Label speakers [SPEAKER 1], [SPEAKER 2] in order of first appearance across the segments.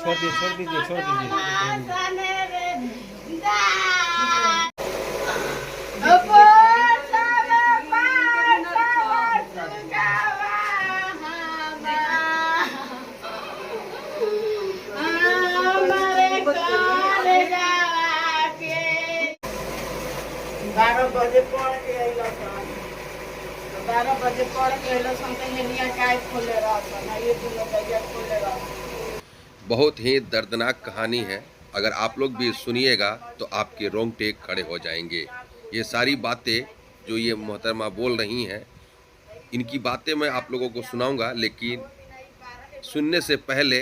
[SPEAKER 1] छोड़ दीजिए छोड़ दीजिए।
[SPEAKER 2] बारह बजे पढ़ के अइलसन, 12 बजे पढ़ के अइलसन तो हेनिया काय खोले रहसन, ये दुनो दैया खोले रहसन।
[SPEAKER 3] बहुत ही दर्दनाक कहानी है। अगर आप लोग भी सुनिएगा तो आपके रोंगटे खड़े हो जाएंगे। ये सारी बातें जो ये मोहतरमा बोल रही हैं, इनकी बातें मैं आप लोगों को सुनाऊंगा, लेकिन सुनने से पहले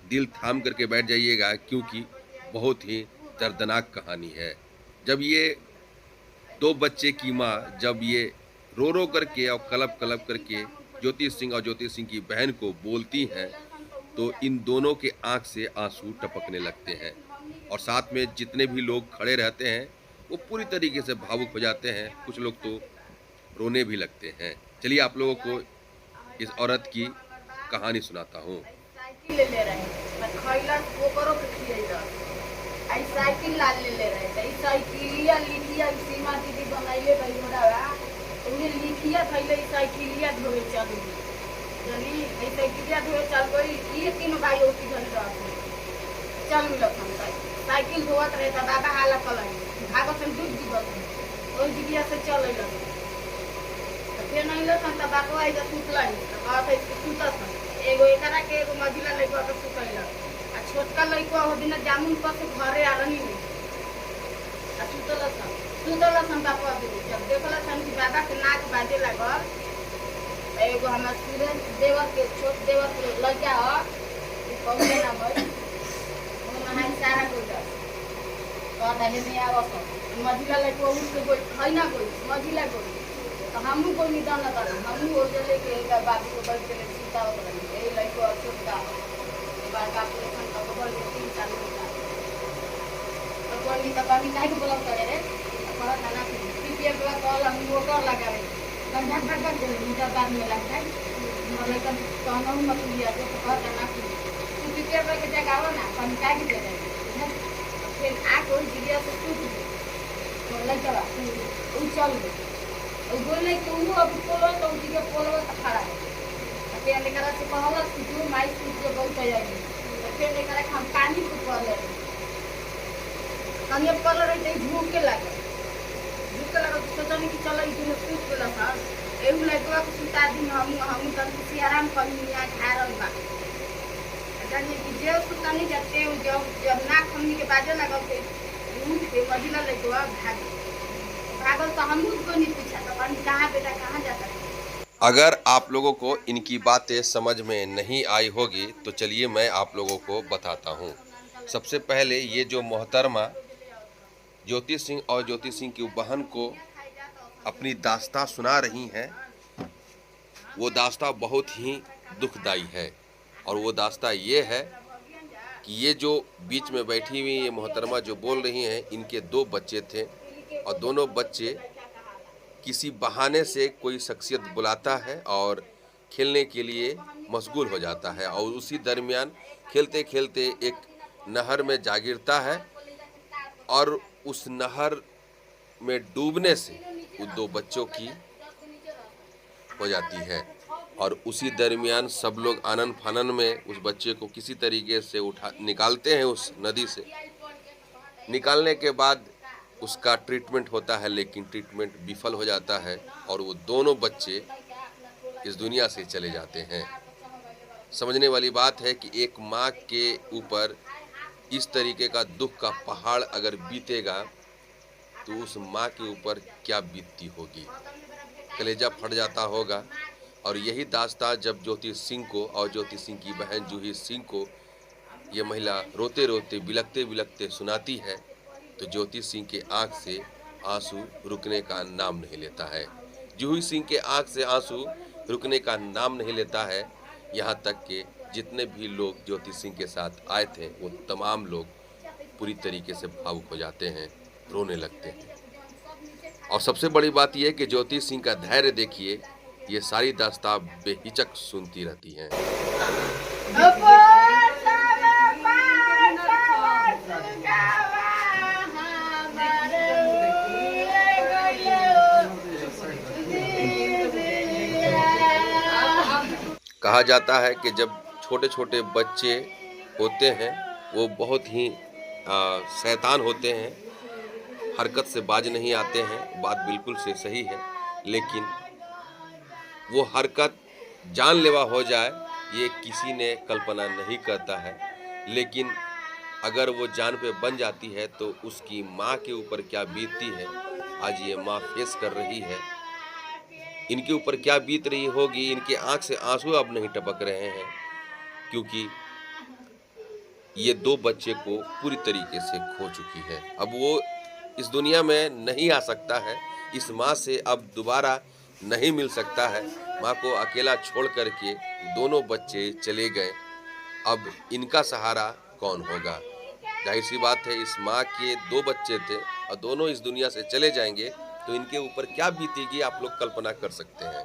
[SPEAKER 3] दिल थाम करके बैठ जाइएगा, क्योंकि बहुत ही दर्दनाक कहानी है। जब ये दो बच्चे की माँ जब ये रो रो करके और कलप कलप करके ज्योति सिंह और ज्योति सिंह की बहन को बोलती हैं, तो इन दोनों के आंख से आंसू टपकने लगते हैं और साथ में जितने भी लोग खड़े रहते हैं वो पूरी तरीके से भावुक हो जाते हैं। कुछ लोग तो रोने भी लगते हैं। चलिए आप लोगों को इस औरत की कहानी सुनाता हूँ।
[SPEAKER 2] साइकिल ले ले रहे मैं खइला ओकरो के खियैला आई साइकिल ला ले ले रहे त ई साइकिलिया लिखिया सीमा दीदी बनाइले भाई मोरावा उन्हें लिखिया थैले ई साइकिलिया धोए चल चली ई साइकिलिया धोए चल गई ई तीन भाई ओती घरे रह चल मिलत साइकिल धोवत रहे त बाबा हाला कलई भागत से दूध जीवत ओई दिगिया से चल अइला फिर नहीं लो संता बापो आई जा सुतलाई त कहत है सुतत एगो एकरा के एगो मझिला लइका के सुतैला आ छोटका लइका हो दिन जामुन पर से घरे आलनी आ सुतला सन बापो अभी जब देखला सन कि बाबा के नाक बाजे लागल एगो हमर सूरज देवर के छोट देवर के लइका ह कौन नाम है वो नहाई सारा को जा कहता है नहीं आवत मझिला लइका उठ के कोई खैना कोई मझिला कोई तो हमू कोई निदान न कर हमू हो जले के एक बाबू को बैठ के सीता हो गई ए लइको छोटा ए बार का ऑपरेशन का बोल के 3 साल होता तो कोई तो कभी काहे को बोला करे रे पर खाना पीपीएफ का कॉल हम मोटर लगा रे हम झट झट कर मीटर बाद में लगता है मतलब कम कहना हूं मत लिया तो कहता ना कि तू पीपीएफ के जगह आओ ना कम का के दे दे फिर आ कोई जिया से टूट तो लइका उ चल गई बोले कि वो अब पोलो तो उठी के पोलो का खड़ा है फिर लेकर से कहला कि तू माई सूट के बहुत आएगी फिर लेकर हम पानी को कर ले कनिया कर रहे थे झूक के लगा तो सोचने कि चलो इतने सूट के लगा एहू लइकवा के सुता दिन हम तन से आराम कर लिया घारल बा जाने कि जे सुतानी जाते जब नाक हमनी के बाजे लगल थे उठ के मजिला लइकवा भागल तो हम उसको नहीं पूछा तो कहाँ बेटा कहाँ जाता है।
[SPEAKER 3] अगर आप लोगों को इनकी बातें समझ में नहीं आई होगी तो चलिए मैं आप लोगों को बताता हूँ। सबसे पहले ये जो मोहतरमा ज्योति सिंह और ज्योति सिंह की बहन को अपनी दास्तां सुना रही हैं, वो दास्तां बहुत ही दुखदाई है। और वो दास्तां ये है कि ये जो बीच में बैठी हुई ये मोहतरमा जो बोल रही हैं, इनके 2 बच्चे थे और दोनों बच्चे किसी बहाने से कोई शख्सियत बुलाता है और खेलने के लिए मशगूल हो जाता है और उसी दरमियान खेलते खेलते एक नहर में जा गिरता है और उस नहर में डूबने से उन 2 बच्चों की हो जाती है। और उसी दरमियान सब लोग आनन फानन में उस बच्चे को किसी तरीके से निकालते हैं उस नदी से। निकालने के बाद उसका ट्रीटमेंट होता है, लेकिन ट्रीटमेंट विफल हो जाता है और वो दोनों बच्चे इस दुनिया से चले जाते हैं। समझने वाली बात है कि एक माँ के ऊपर इस तरीके का दुख का पहाड़ अगर बीतेगा तो उस माँ के ऊपर क्या बीतती होगी, कलेजा फट जाता होगा। और यही दास्तां जब ज्योति सिंह को और ज्योति सिंह की बहन जूही सिंह को ये महिला रोते रोते बिलखते बिलखते सुनाती है तो ज्योति सिंह के आंख से आंसू रुकने का नाम नहीं लेता है। जूही सिंह के आंख से आंसू रुकने का नाम नहीं लेता है। यहाँ तक कि जितने भी लोग ज्योति सिंह के साथ आए थे वो तमाम लोग पूरी तरीके से भावुक हो जाते हैं, रोने लगते हैं। और सबसे बड़ी बात यह है कि ज्योति सिंह का धैर्य देखिए, ये सारी दास्तां बेहिचक सुनती रहती हैं। कहा जाता है कि जब छोटे छोटे बच्चे होते हैं वो बहुत ही शैतान होते हैं, हरकत से बाज नहीं आते हैं, बात बिल्कुल से सही है। लेकिन वो हरकत जानलेवा हो जाए ये किसी ने कल्पना नहीं करता है। लेकिन अगर वो जान पे बन जाती है तो उसकी माँ के ऊपर क्या बीतती है, आज ये माँ फेस कर रही है। इनके ऊपर क्या बीत रही होगी, इनके आंख से आंसू अब नहीं टपक रहे हैं, क्योंकि ये 2 बच्चे को पूरी तरीके से खो चुकी है। अब वो इस दुनिया में नहीं आ सकता है, इस माँ से अब दोबारा नहीं मिल सकता है। माँ को अकेला छोड़ करके दोनों बच्चे चले गए, अब इनका सहारा कौन होगा? जाहिर सी बात है, इस माँ के 2 बच्चे थे और दोनों इस दुनिया से चले जाएंगे तो इनके ऊपर क्या बीतेगी आप लोग कल्पना कर सकते हैं।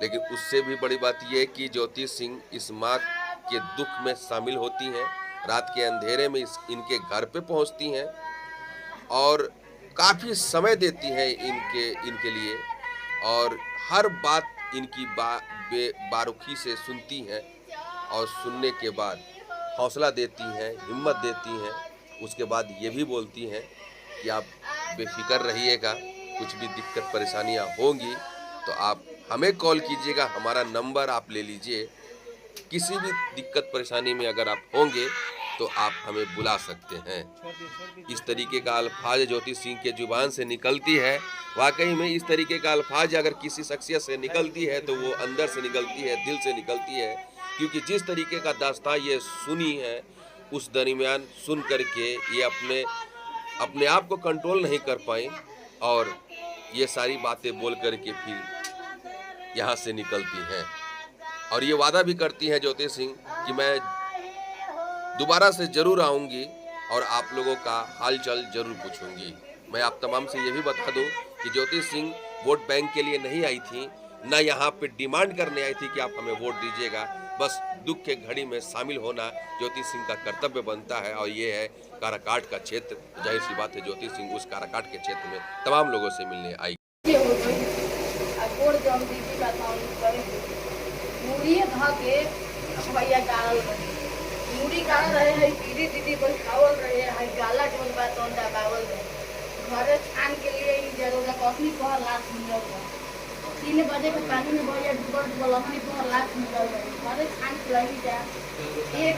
[SPEAKER 3] लेकिन उससे भी बड़ी बात यह है कि ज्योति सिंह इस माँ के दुख में शामिल होती हैं, रात के अंधेरे में इनके घर पे पहुंचती हैं और काफ़ी समय देती हैं इनके लिए, और हर बात इनकी बारीकी से सुनती हैं और सुनने के बाद हौसला देती हैं, हिम्मत देती हैं। उसके बाद ये भी बोलती हैं कि आप बेफिक्र रहिएगा, कुछ भी दिक्कत परेशानियां होंगी तो आप हमें कॉल कीजिएगा, हमारा नंबर आप ले लीजिए। किसी भी दिक्कत परेशानी में अगर आप होंगे तो आप हमें बुला सकते हैं। इस तरीके का अल्फाज ज्योति सिंह के जुबान से निकलती है। वाकई में इस तरीके का अल्फाज अगर किसी शख्सियत से निकलती है तो वो अंदर से निकलती है, दिल से निकलती है। क्योंकि जिस तरीके का दास्तां ये सुनी है, उस दरमियान सुन करके ये अपने आप को कंट्रोल नहीं कर पाई और ये सारी बातें बोल करके फिर यहाँ से निकलती हैं। और ये वादा भी करती हैं ज्योति सिंह कि मैं दोबारा से ज़रूर आऊँगी और आप लोगों का हालचाल ज़रूर पूछूंगी। मैं आप तमाम से ये भी बता दूं कि ज्योति सिंह वोट बैंक के लिए नहीं आई थी, ना यहाँ पे डिमांड करने आई थी कि आप हमें वोट दीजिएगा। बस दुख के घड़ी में शामिल होना ज्योति सिंह का कर्तव्य बनता है और ये है काराकाट का क्षेत्र। जाहिर सी बात है ज्योति सिंह उस काराकाट के क्षेत्र में तमाम लोगों से मिलने आई।
[SPEAKER 2] मूड़ी गाल रहे हैं, दीदी बन खावल रहे हैं, गाला जोन बात अंडा बावल रहे घरे छान के लिए ही जरूरत कॉफी को लाश मिलल है। 3 बजे के पानी में भैया डूबल अपनी को लाश मिलल है, घरे छान के लगी जा। ये